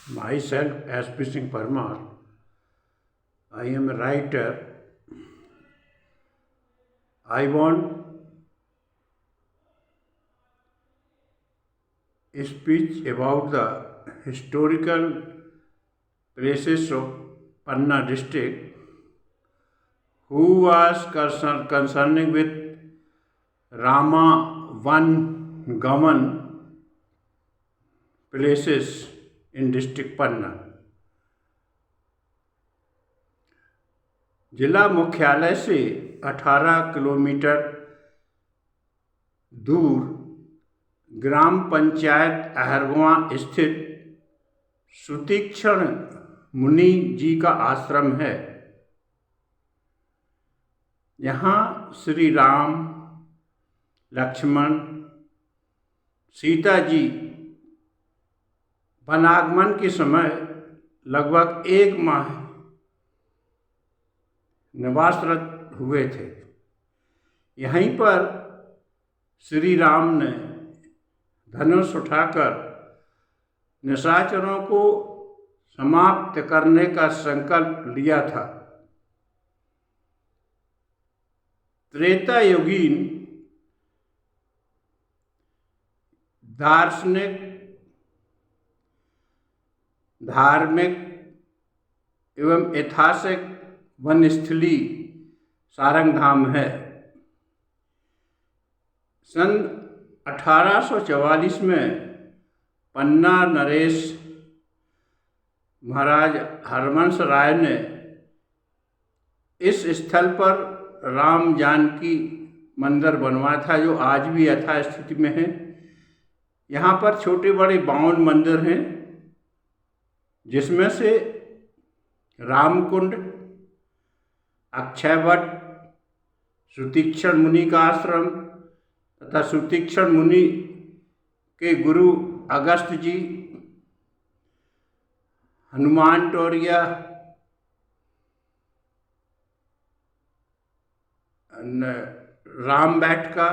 Myself as P. Singh Parmar. I am a writer. I want a speech about the historical places of Panna district, who was concerning with Rama Van Gaman places in district Panna. जिला मुख्यालय से 18 kilometre दूर ग्राम पंचायत अहरगांव स्थित सुतीक्षण मुनि जी का आश्रम है। यहाँ श्री राम, लक्ष्मण, सीता जी वनागमन के समय लगभग 1 माह निवासरत हुए थे। यहीं पर श्री राम ने धनुष उठाकर निशाचरों को समाप्त करने का संकल्प लिया था। त्रेता युगीन दार्शनिक, धार्मिक एवं ऐतिहासिक वनस्थली सारंगधाम है। सन 1844 में पन्ना नरेश महाराज हरवंश राय ने इस स्थल पर राम जानकी मंदिर बनवाया था, जो आज भी यथा स्थिति में है। यहाँ पर छोटे बड़े 52 मंदिर हैं, जिसमें से रामकुंड, अक्षयवट, सुतीक्षण मुनि का आश्रम तथा सुतीक्षण मुनि के गुरु अगस्त जी, हनुमान टोरिया, राम बैठका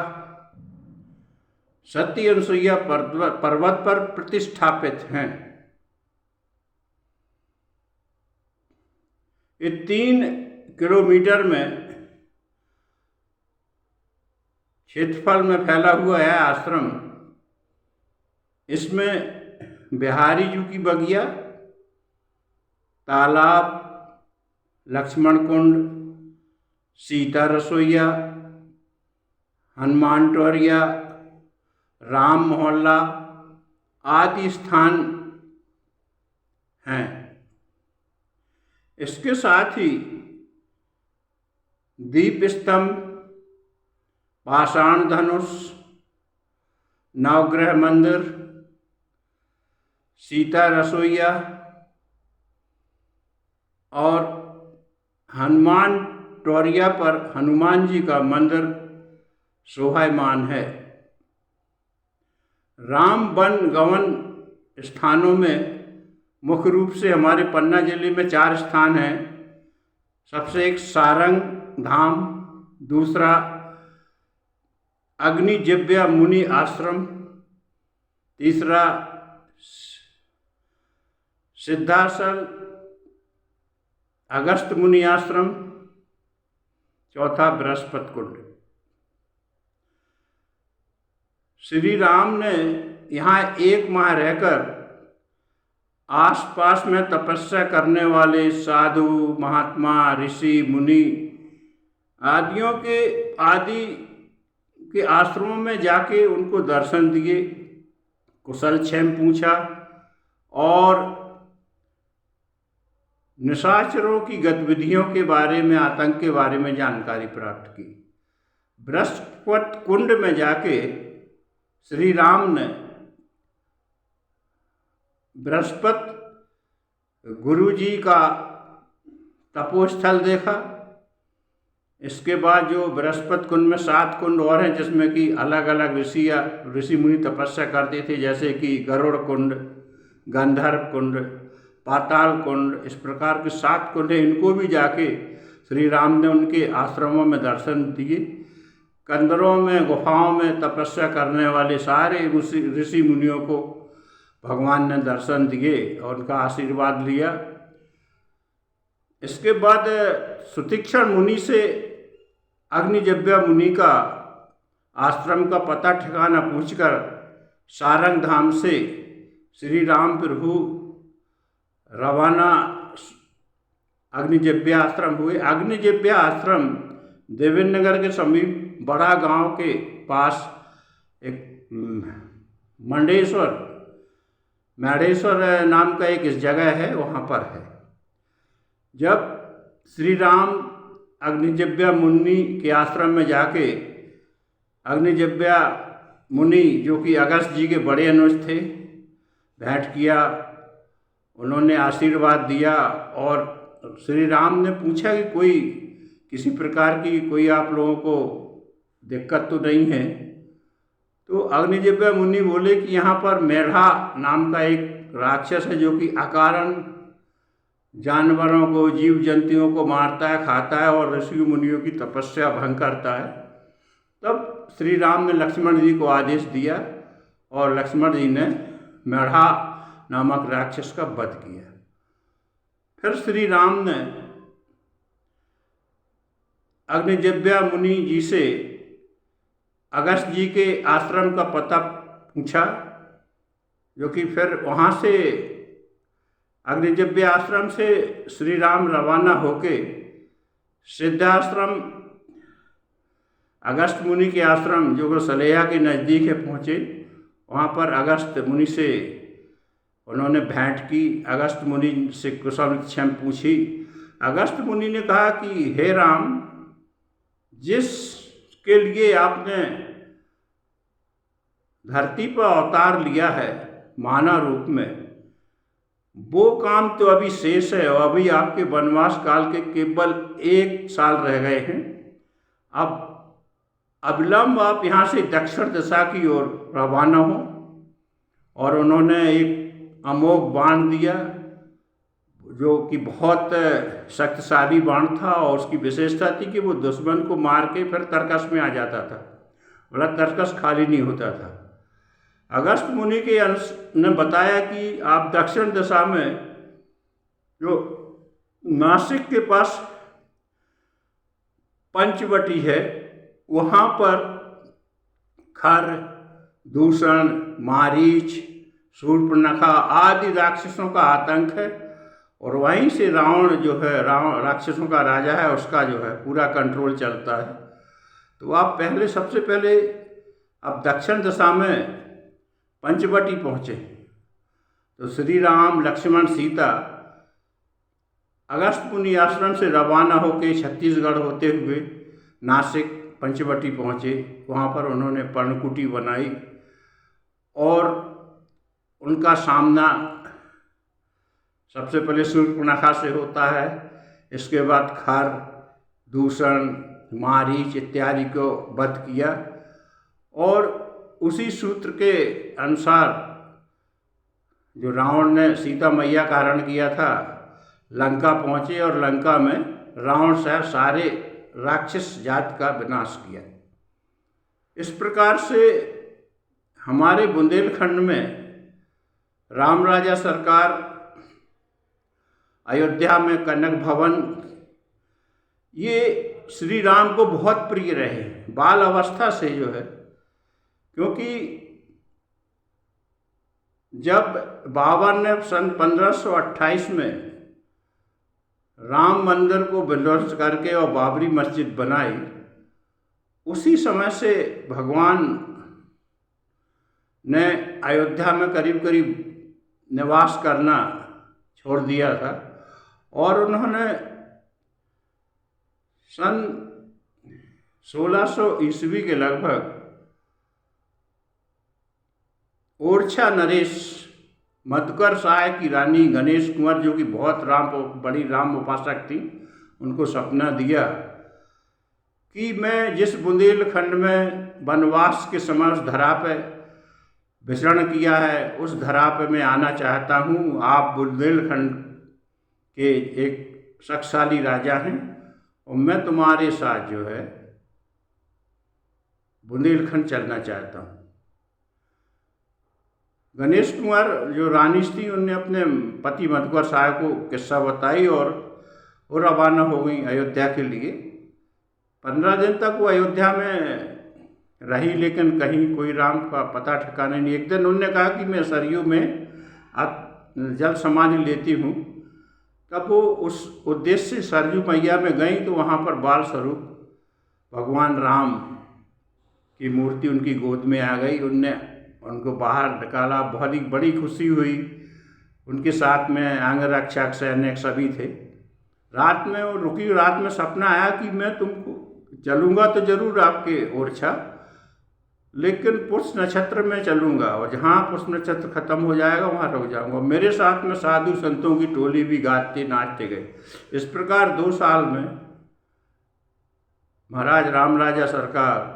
सत्य अनुसुईया पर्वत पर प्रतिष्ठापित हैं। ये 3 किलोमीटर में क्षेत्रफल में फैला हुआ है आश्रम। इसमें बिहारी जी की बगिया, तालाब, लक्ष्मण कुंड, सीता रसोईया, हनुमान टोरिया, राम मोहल्ला आदि स्थान हैं। इसके साथ ही दीप स्तंभ, पाषाण धनुष, नवग्रह मंदिर, सीता रसोईया और हनुमान टोरिया पर हनुमान जी का मंदिर शोभायमान है। राम वन गमन स्थानों में मुख्य रूप से हमारे पन्ना जिले में 4 स्थान हैं। सबसे एक सारंग धाम, दूसरा अग्निजिव्या मुनि आश्रम, तीसरा सिद्धासल अगस्त मुनि आश्रम, चौथा बृहस्पति कुंड। श्री राम ने यहाँ 1 माह रहकर आसपास में तपस्या करने वाले साधु, महात्मा, ऋषि, मुनि आदि के आश्रमों में जाके उनको दर्शन दिए, कुशल क्षेम पूछा और निशाचरों की गतिविधियों के बारे में, आतंक के बारे में जानकारी प्राप्त की। बृहस्पति कुंड में जाके श्री राम ने बृहस्पति गुरु जी का तपोस्थल देखा। इसके बाद जो बृहस्पति कुंड में 7 कुंड और हैं, जिसमें कि अलग अलग ऋषि मुनि तपस्या करते थे, जैसे कि गरुड़ कुंड, गंधर्व कुंड, पाताल कुंड, इस प्रकार के 7 कुंड हैं। इनको भी जाके श्री राम ने उनके आश्रमों में दर्शन दिए। कंदरों में, गुफाओं में तपस्या करने वाले सारे ऋषि मुनियों को भगवान ने दर्शन दिए और उनका आशीर्वाद लिया। इसके बाद सुतीक्षण मुनि से अग्निजव्य मुनि का आश्रम का पता ठिकाना पूछकर सारंग धाम से श्री राम प्रभु रवाना अग्निजव्य आश्रम हुए। अग्निजव्य आश्रम देवेंद्र नगर के समीप बड़ा गांव के पास एक मेढ़ेश्वर नाम का एक इस जगह है, वहाँ पर है। जब श्री राम अग्निजव्य मुनि के आश्रम में जाके अग्निजव्य मुनि जो कि अगस्त जी के बड़े अनुज थे, भेंट किया, उन्होंने आशीर्वाद दिया और श्री राम ने पूछा कि कोई किसी प्रकार की कोई आप लोगों को दिक्कत तो नहीं है। तो अग्निजव्य मुनि बोले कि यहाँ पर मेढ़ा नाम का एक राक्षस है जो कि अकारण जानवरों को, जीव जंतुओं को मारता है, खाता है और ऋषि मुनियों की तपस्या भंग करता है। तब श्री राम ने लक्ष्मण जी को आदेश दिया और लक्ष्मण जी ने मेढ़ा नामक राक्षस का वध किया। फिर श्री राम ने अग्निजव्य मुनि जी से अगस्त जी के आश्रम का पता पूछा, जो कि फिर वहाँ से अग्निजव्य आश्रम से श्री राम रवाना होके सिद्धाश्रम अगस्त मुनि के आश्रम जो कि सलेया के नज़दीक है पहुँचे। वहाँ पर अगस्त मुनि से उन्होंने भेंट की, अगस्त मुनि से कुशल क्षेम पूछी। अगस्त मुनि ने कहा कि हे राम, जिसके लिए आपने धरती पर अवतार लिया है मानव रूप में, वो काम तो अभी शेष है और अभी आपके वनवास काल के केवल 1 साल रह गए हैं। अब अविलंब आप यहाँ से दक्षिण दिशा की ओर रवाना हो। और उन्होंने एक अमोघ बाण दिया जो कि बहुत शक्तिशाली बाण था और उसकी विशेषता थी कि वो दुश्मन को मार के फिर तरकस में आ जाता था, बड़ा तरकस खाली नहीं होता था। अगस्त मुनि के ने बताया कि आप दक्षिण दिशा में जो नासिक के पास पंचवटी है, वहाँ पर खर, दूषण, मारीच, शूर्पणखा आदि राक्षसों का आतंक है और वहीं से रावण जो है, राक्षसों का राजा है, उसका जो है पूरा कंट्रोल चलता है। तो आप सबसे पहले आप दक्षिण दिशा में पंचवटी पहुँचे। तो श्री राम, लक्ष्मण, सीता अगस्त मुनि आश्रम से रवाना होकर छत्तीसगढ़ होते हुए नासिक पंचवटी पहुँचे। वहाँ पर उन्होंने पर्णकुटी बनाई और उनका सामना सबसे पहले शूर्पणखा से होता है, इसके बाद खर, दूषण, मारीच इत्यादि को वध किया। और उसी सूत्र के अनुसार जो रावण ने सीता मैया का हरण किया था, लंका पहुँचे और लंका में रावण सहित सारे राक्षस जात का विनाश किया। इस प्रकार से हमारे बुंदेलखंड में राम राजा सरकार अयोध्या में कनक भवन, ये श्री राम को बहुत प्रिय रहे बाल अवस्था से जो है। क्योंकि जब बाबर ने सन 1528 में राम मंदिर को विध्वंस करके और बाबरी मस्जिद बनाई, उसी समय से भगवान ने अयोध्या में करीब करीब निवास करना छोड़ दिया था और उन्होंने सन 1600 ईस्वी के लगभग ओरछा नरेश मधुकर साय की रानी गणेश कुंवर, जो कि बहुत बड़ी राम उपासक थी, उनको सपना दिया कि मैं जिस बुंदेलखंड में वनवास के समय उस धरा पे विचरण किया है, उस धरा पे मैं आना चाहता हूँ। आप बुंदेलखंड के एक शक्तिशाली राजा हैं और मैं तुम्हारे साथ जो है बुंदेलखंड चलना चाहता हूँ। गणेश कुंवर जो रानी थी, उनने अपने पति मधुकर शाह को किस्सा बताई और वो रवाना हो गई अयोध्या के लिए। 15 दिन तक वो अयोध्या में रही, लेकिन कहीं कोई राम का पता ठिकाना नहीं। एक दिन उन्होंने कहा कि मैं सरयू में जल समाधि लेती हूँ। तब वो उस उद्देश्य से सरयू मैया में गई तो वहाँ पर बाल स्वरूप भगवान राम की मूर्ति उनकी गोद में आ गई। उनने उनको बाहर निकाला, बहुत ही बड़ी खुशी हुई। उनके साथ में अंगरक्षक, सैनिक सभी थे। रात में वो रुकी, रात में सपना आया कि मैं तुमको चलूँगा तो जरूर आपके ओरछा, लेकिन पुष नक्षत्र में चलूँगा और जहाँ पुष नक्षत्र खत्म हो जाएगा वहाँ रुक जाऊँगा। मेरे साथ में साधु संतों की टोली भी गाते नाचते गए। इस प्रकार 2 साल में महाराज राम राजा सरकार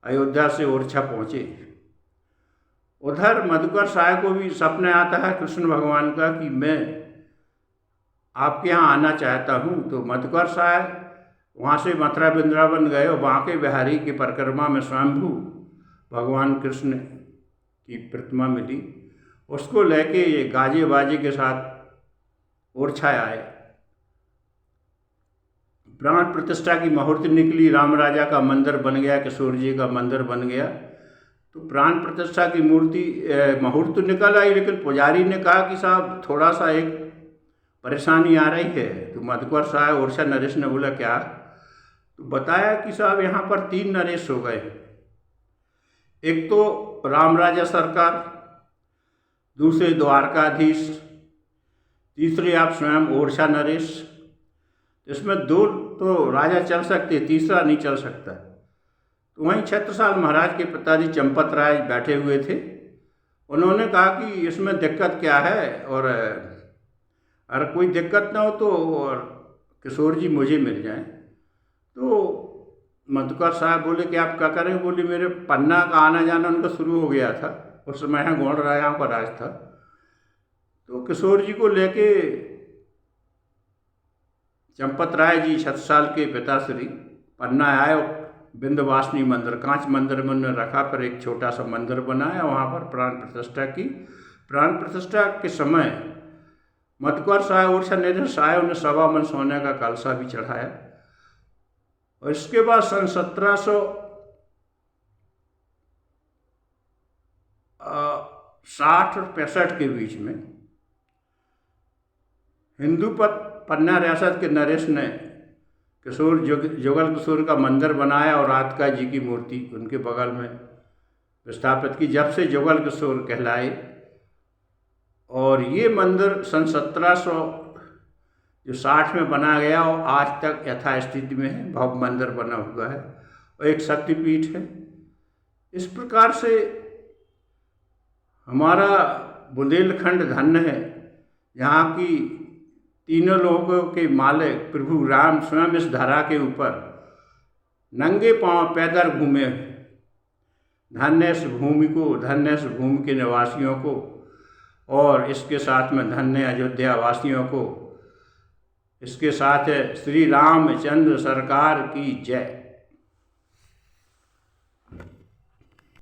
अयोध्या से ओरछा पहुँचे। उधर मधुकर शाह को भी सपना आता है कृष्ण भगवान का कि मैं आपके यहाँ आना चाहता हूँ। तो मधुकर शाह वहाँ से मथुरा वृंदावन गए और बांके बिहारी की परिक्रमा में स्वयंभू भगवान कृष्ण की प्रतिमा मिली। उसको लेके ये गाजे बाजे के साथ ओरछा आए। प्राण प्रतिष्ठा की मुहूर्त निकली, राम राजा का मंदिर बन गया, किशोर जी का मंदिर बन गया। तो प्राण प्रतिष्ठा की मुहूर्त तो निकल आई, लेकिन पुजारी ने कहा कि साहब थोड़ा सा एक परेशानी आ रही है। तो मधुकर शाह ओरछा नरेश ने बोला क्या? तो बताया कि साहब यहाँ पर 3 नरेश हो गए। एक तो राम राजा सरकार, दूसरे द्वारकाधीश, तीसरे आप स्वयं ओरछा नरेश। इसमें 2 तो राजा चल सकते, तीसरा नहीं चल सकता। तो वहीं छत्रसाल महाराज के पिताजी चंपत राय बैठे हुए थे। उन्होंने कहा कि इसमें दिक्कत क्या है, और अगर कोई दिक्कत ना हो तो और किशोर जी मुझे मिल जाएं। तो मधुकर साहब बोले कि आप क्या करें? बोले मेरे पन्ना का आना जाना उनका शुरू हो गया था, उस समय यहाँ गौड़ राजाओं का राज था। तो किशोर जी को लेके चंपत राय जी छत्रसाल के पिताश्री पन्ना आए और विंध्यवासिनी मंदिर, कांच मंदिर में उन्होंने रखा। फिर एक छोटा सा मंदिर बनाया, वहाँ पर प्राण प्रतिष्ठा की। प्राण प्रतिष्ठा के समय मधुकर शाह ओरछा नरेश आए, उन्हें 1.25 मन सोने का कलशा भी चढ़ाया। और इसके बाद सन 1760 और 65 के बीच में हिंदू पन्ना रियासत के नरेश ने किशोर जुगल किशोर का मंदिर बनाया और राधिका जी की मूर्ति उनके बगल में स्थापित की, जब से जुगल किशोर कहलाए। और ये मंदिर सन 1760 में बना गया और आज तक यथास्थिति में है, भव्य मंदिर बना हुआ है और एक शक्तिपीठ है। इस प्रकार से हमारा बुंदेलखंड धन्य है, यहाँ की तीनों लोगों के मालिक प्रभु राम स्वयं इस धरा के ऊपर नंगे पांव पैदल घूमे। धन्य इस भूमि को, धन्य इस भूमि के निवासियों को, और इसके साथ में धन्य अयोध्या वासियों को। इसके साथ है श्री रामचंद्र सरकार की जय।